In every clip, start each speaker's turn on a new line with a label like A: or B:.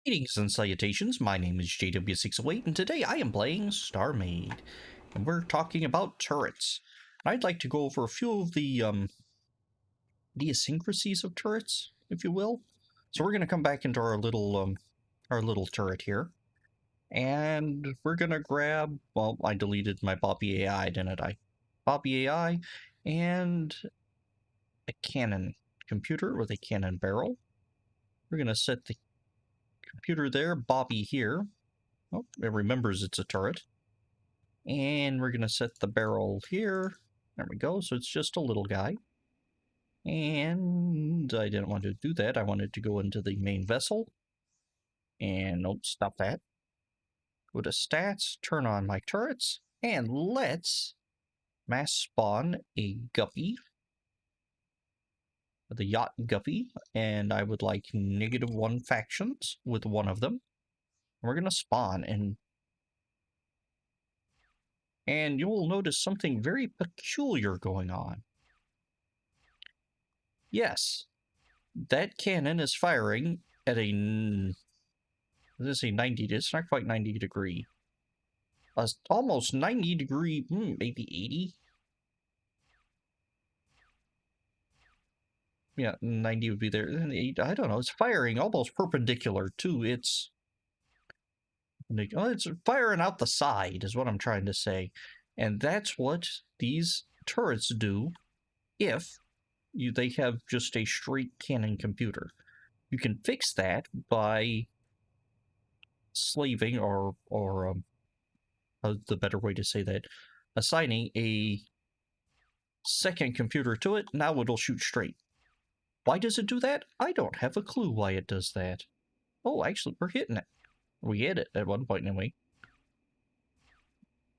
A: Greetings and salutations, my name is JW608, and today I am playing StarMade, and we're talking about turrets. I'd like to go over a few of the idiosyncrasies of turrets, if you will. So we're going to come back into our little turret here, and we're going to grab, well, I deleted my Bobby AI, didn't I? Bobby AI, and a cannon computer with a cannon barrel. We're going to set the computer there, Bobby here. Oh, it remembers it's a turret. And we're going to set the barrel here. There we go. So it's just a little guy. And I didn't want to do that. I wanted to go into the main vessel. And nope, stop that. Go to stats, turn on my turrets, and let's mass spawn a guppy. The yacht guppy. And I would like -1 factions with one of them. We're going to spawn, and you will notice something very peculiar going on. Yes, that cannon is firing at a, let's say 90, it's not quite 90 degree. Almost 90 degree, maybe 80. Yeah, 90 would be there. I don't know, it's firing almost perpendicular to its, it's firing out the side is what I'm trying to say. And that's what these turrets do if they have just a straight cannon computer. You can fix that by slaving or the better way to say that, assigning a second computer to it. Now it'll shoot straight. Why does it do that? I don't have a clue why it does that. Oh, actually, we're hitting it. We hit it at one point, anyway.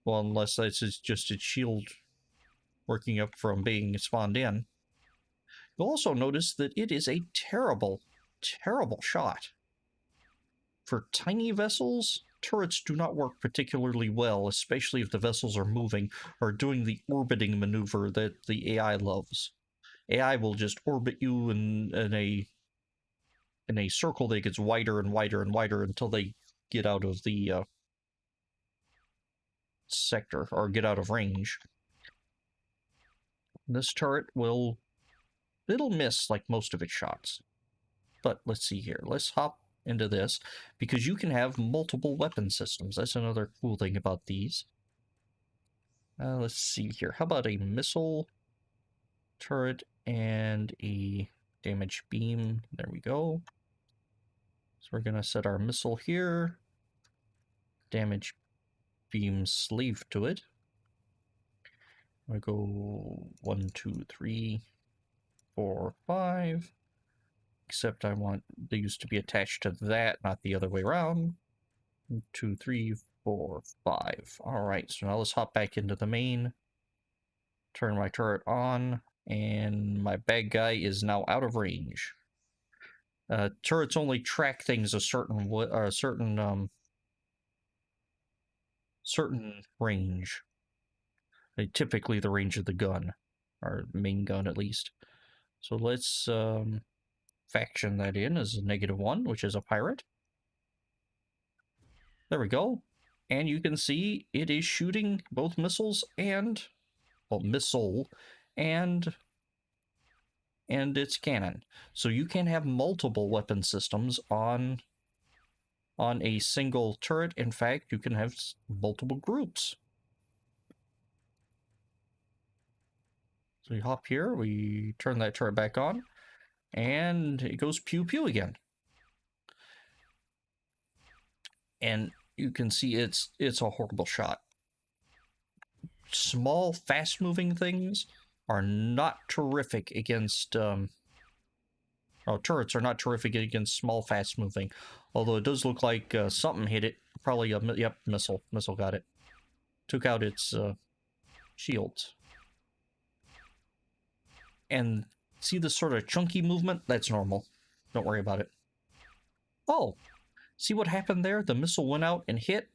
A: Well, unless that's just its shield working up from being spawned in. You'll also notice that it is a terrible, terrible shot. For tiny vessels, turrets do not work particularly well, especially if the vessels are moving or doing the orbiting maneuver that the AI loves. AI will just orbit you in a circle that gets wider and wider and wider until they get out of the sector or get out of range. This turret it'll miss like most of its shots. But let's see here. Let's hop into this because you can have multiple weapon systems. That's another cool thing about these. Let's see here. How about a missile turret and a damage beam? There we go. So we're going to set our missile here. Damage beam sleeve to it. I go 1, 2, 3, 4, 5. Except I want these to be attached to that, not the other way around. 1, 2, 3, 4, 5. Alright, so now let's hop back into the main. Turn my turret on, and my bad guy is now out of range. Turrets only track things a certain range. Typically the range of the gun, or main gun at least. So let's faction that in as a -1, which is a pirate. There we go. And you can see it is shooting both missiles and, well, missile and its cannon. So you can have multiple weapon systems on a single turret. In fact, you can have multiple groups. So we hop here, we turn that turret back on, and it goes pew pew again. And you can see it's a horrible shot. Small, fast-moving things are not terrific against, turrets are not terrific against small, fast-moving. Although it does look like something hit it. Probably a, yep, missile. Missile got it. Took out its shields. And see this sort of chunky movement? That's normal. Don't worry about it. Oh, see what happened there? The missile went out and hit.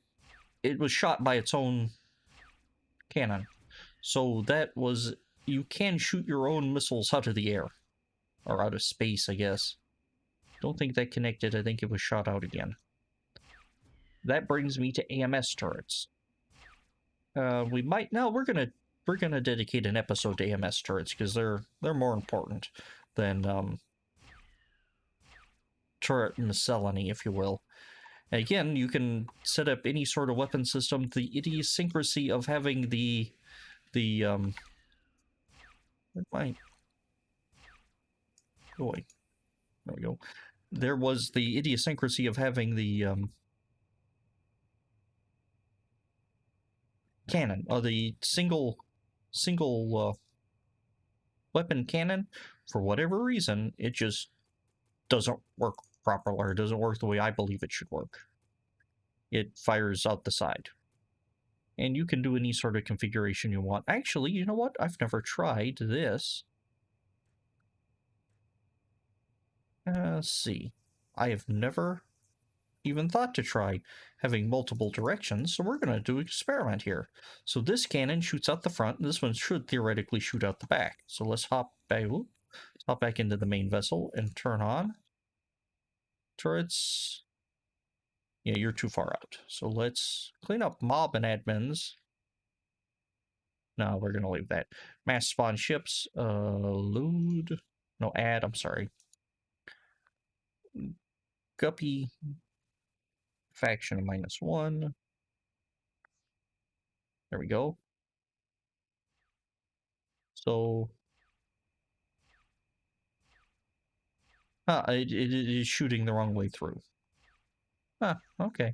A: It was shot by its own cannon. So that was, you can shoot your own missiles out of the air. Or out of space, I guess. Don't think that connected. I think it was shot out again. That brings me to AMS turrets. We might now we're gonna dedicate an episode to AMS turrets because they're more important than turret miscellany, if you will. And again, you can set up any sort of weapon system. The idiosyncrasy of having the my boy, there we go. There was the idiosyncrasy of having the cannon, or the single weapon cannon. For whatever reason, it just doesn't work properly, or it doesn't work the way I believe it should work. It fires out the side. And you can do any sort of configuration you want. Actually, you know what? I've never tried this. Let's see. I have never even thought to try having multiple directions, so we're going to do an experiment here. So this cannon shoots out the front, and this one should theoretically shoot out the back. So let's hop back into the main vessel and turn on turrets. Yeah, you're too far out. So let's clean up mob and admins. No, we're going to leave that. Mass spawn ships. Load. No, add. I'm sorry. Guppy. Faction -1. There we go. So. It is shooting the wrong way through. Okay.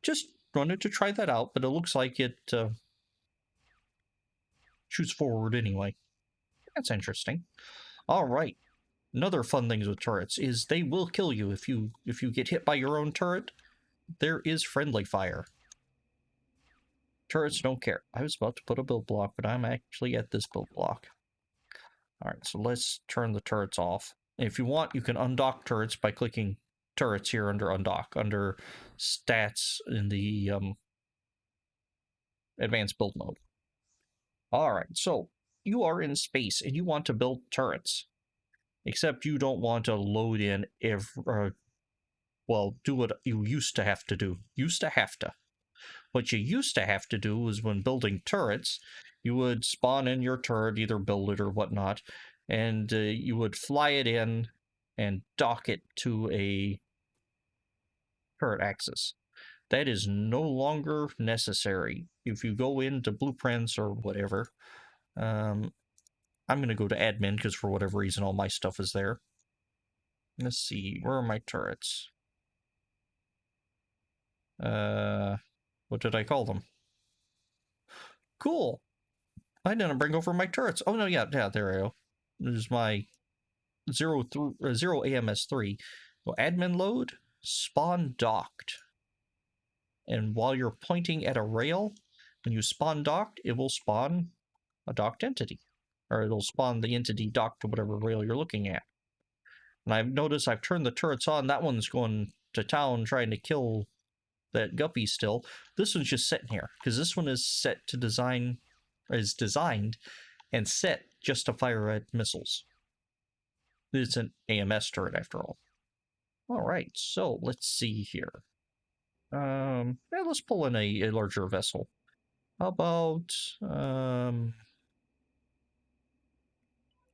A: Just wanted to try that out, but it looks like it shoots forward anyway. That's interesting. All right. Another fun thing with turrets is they will kill you if you get hit by your own turret. There is friendly fire. Turrets don't care. I was about to put a build block, but I'm actually at this build block. All right, so let's turn the turrets off. If you want, you can undock turrets by clicking turrets here under undock, under stats in the advanced build mode. All right, so you are in space and you want to build turrets, except you don't want to load in well, do what you used to have to do. What you used to have to do was when building turrets, you would spawn in your turret, either build it or whatnot, and you would fly it in and dock it to a turret axis. That is no longer necessary. If you go into blueprints or whatever, I'm going to go to admin because for whatever reason all my stuff is there. Let's see, where are my turrets? What did I call them? Cool. I didn't bring over my turrets. Oh no, yeah, there I go. There's my 0 AMS3. Well, admin load, spawn docked. And while you're pointing at a rail, when you spawn docked, it will spawn a docked entity. Or it'll spawn the entity docked to whatever rail you're looking at. And I've noticed I've turned the turrets on. That one's going to town trying to kill that guppy still. This one's just sitting here, because this one is set to design, is designed and set just to fire at missiles. It's an AMS turret after all. All right, so let's see here. Yeah, let's pull in a larger vessel. How about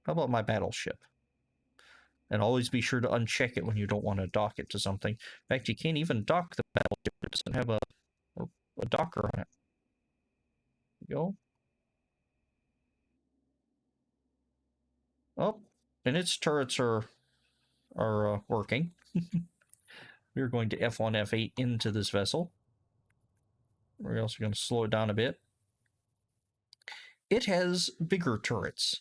A: my battleship? And always be sure to uncheck it when you don't want to dock it to something. In fact, you can't even dock the battleship. It doesn't have a docker on it. There you go. Oh, and its turrets are working. We're going to F1, F8 into this vessel. We're also going to slow it down a bit. It has bigger turrets.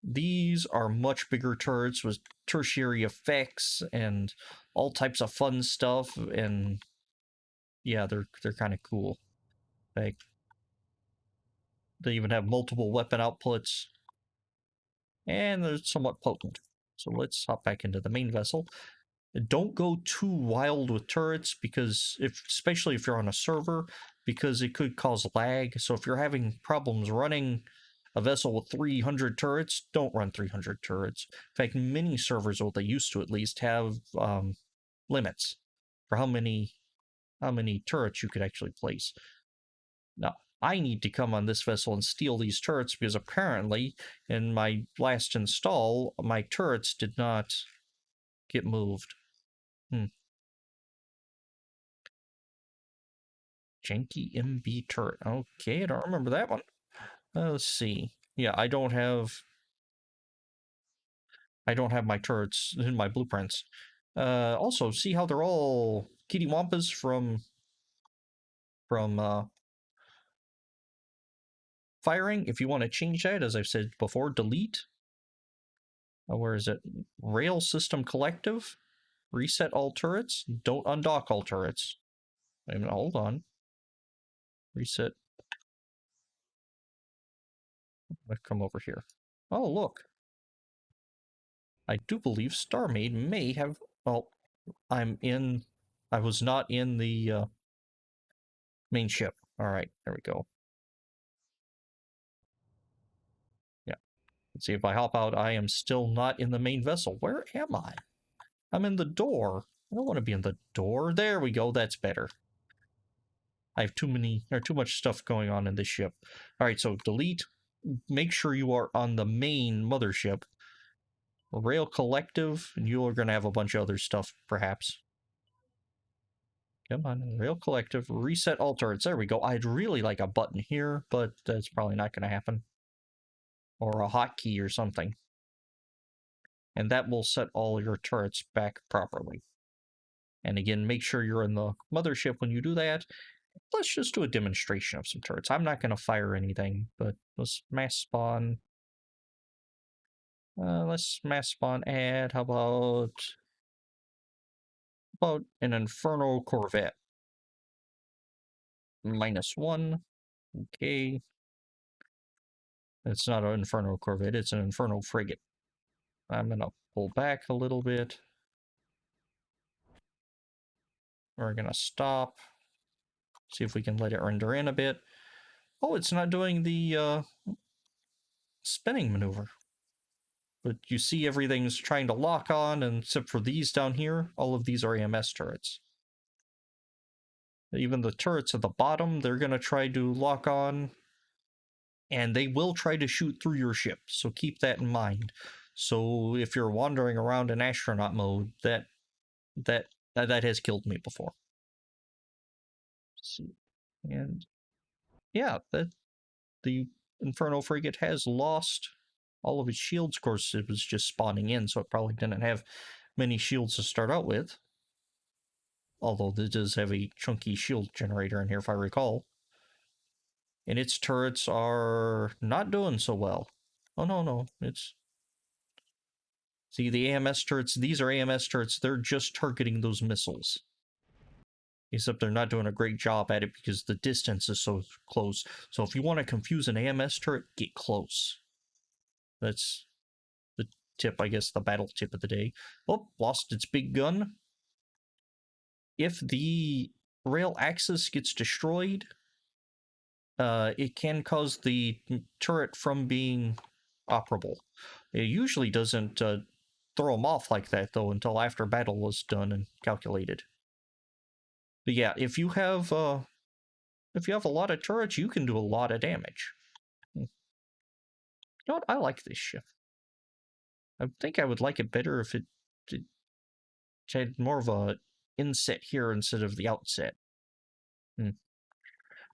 A: These are much bigger turrets with tertiary effects and all types of fun stuff, and yeah, they're kind of cool. Like, they even have multiple weapon outputs, and they're somewhat potent. So let's hop back into the main vessel. Don't go too wild with turrets, because especially if you're on a server, because it could cause lag. So if you're having problems running a vessel with 300 turrets, don't run 300 turrets. In fact, many servers, what they used to at least, have limits for how many turrets you could actually place. Now, I need to come on this vessel and steal these turrets because apparently in my last install, my turrets did not get moved. Janky MB turret. Okay, I don't remember that one. Let's see. Yeah, I don't have my turrets in my blueprints. Also, see how they're all kitty wampas from firing? If you want to change that, as I've said before, delete. Where is it? Rail System Collective. Reset all turrets. Don't undock all turrets. Wait a minute, hold on. Reset. Let's come over here. Oh, look. I do believe StarMade may have... Well, I was not in the main ship. All right, there we go. Yeah. Let's see, if I hop out, I am still not in the main vessel. Where am I? I'm in the door. I don't want to be in the door. There we go. That's better. I have too much stuff going on in this ship. All right, so delete. Make sure you are on the main mothership. Rail Collective, and you are going to have a bunch of other stuff, perhaps. Come on, Rail Collective, reset all turrets. There we go. I'd really like a button here, but that's probably not going to happen. Or a hotkey or something. And that will set all your turrets back properly. And again, make sure you're in the mothership when you do that. Let's just do a demonstration of some turrets. I'm not going to fire anything, but let's mass spawn. Let's mass spawn add. How about an Inferno Corvette? -1. Okay. It's not an Inferno Corvette, it's an Inferno Frigate. I'm going to pull back a little bit. We're going to stop. See if we can let it render in a bit. Oh, it's not doing the spinning maneuver. But you see everything's trying to lock on, and except for these down here, all of these are AMS turrets. Even the turrets at the bottom, they're going to try to lock on, and they will try to shoot through your ship, so keep that in mind. So if you're wandering around in astronaut mode, that has killed me before. See. And yeah, the Inferno Frigate has lost all of its shields. Of course, it was just spawning in, so it probably didn't have many shields to start out with. Although this does have a chunky shield generator in here, if I recall. And its turrets are not doing so well. Oh, no, it's... See, the AMS turrets, these are AMS turrets, they're just targeting those missiles. Except they're not doing a great job at it because the distance is so close. So if you want to confuse an AMS turret, get close. That's the tip, I guess, the battle tip of the day. Oh, lost its big gun. If the rail axis gets destroyed, it can cause the turret from being operable. It usually doesn't throw them off like that, though, until after battle was done and calculated. But yeah, if you have a lot of turrets, you can do a lot of damage. You know what? I like this ship. I think I would like it better if it had more of a inset here instead of the outset.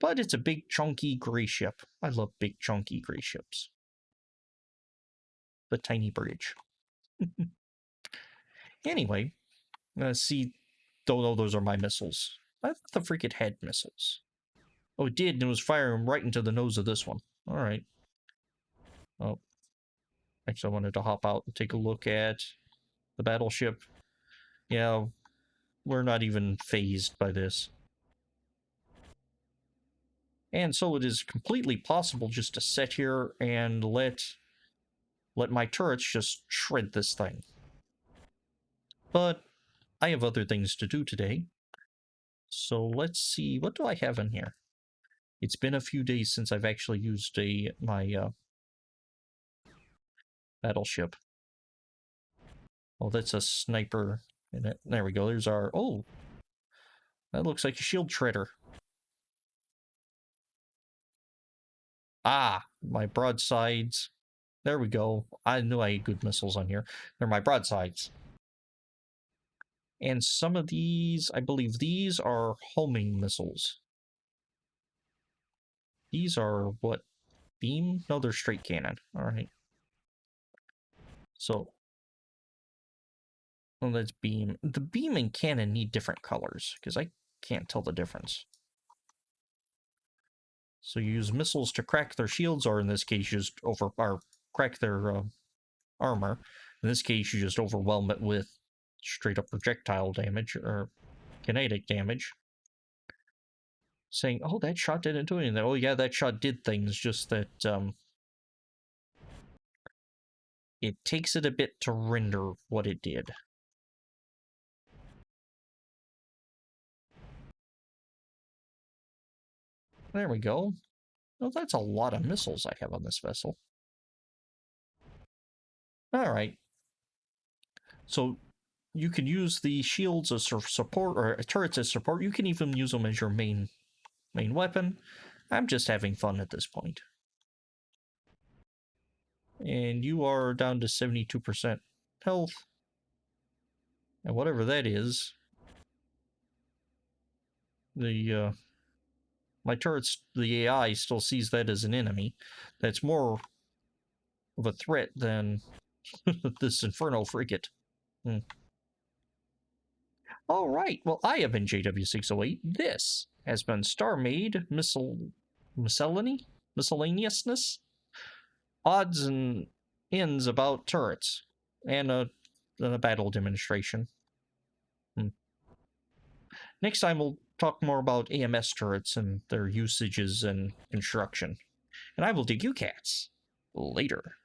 A: But it's a big, chunky gray ship. I love big, chunky gray ships. The tiny bridge. Anyway, see, though those are my missiles. I thought the frigate had missiles. Oh, it did, and it was firing right into the nose of this one. Alright. Oh. Actually, I wanted to hop out and take a look at the battleship. Yeah, we're not even phased by this. And so it is completely possible just to sit here and let my turrets just shred this thing. But I have other things to do today. So let's see, what do I have in here? It's been a few days since I've actually used my battleship. Oh, that's a sniper in it. There we go. There's our... Oh! That looks like a shield shredder. Ah! My broadsides. There we go. I knew I had good missiles on here. They're my broadsides. And some of these, I believe these are homing missiles. These are what? Beam? No, they're straight cannon. Alright. So, well, that's beam. The beam and cannon need different colors, because I can't tell the difference. So you use missiles to crack their shields, or in this case, just crack their armor. In this case, you just overwhelm it with straight up projectile damage, or kinetic damage. Saying, oh, that shot didn't do anything. Oh, yeah, that shot did things, just that, it takes it a bit to render what it did. There we go. Oh, that's a lot of missiles I have on this vessel. Alright. So, you can use the shields as support, or turrets as support. You can even use them as your main weapon. I'm just having fun at this point. And you are down to 72% health. And whatever that is, the my turrets, the AI still sees that as an enemy. That's more of a threat than this Inferno frigate. All right, well, I have been JW608. This has been StarMade Miscellany? Miscellaneousness? Odds and ends about turrets. And a battle demonstration. Next time we'll talk more about AMS turrets and their usages and construction. And I will dig you cats later.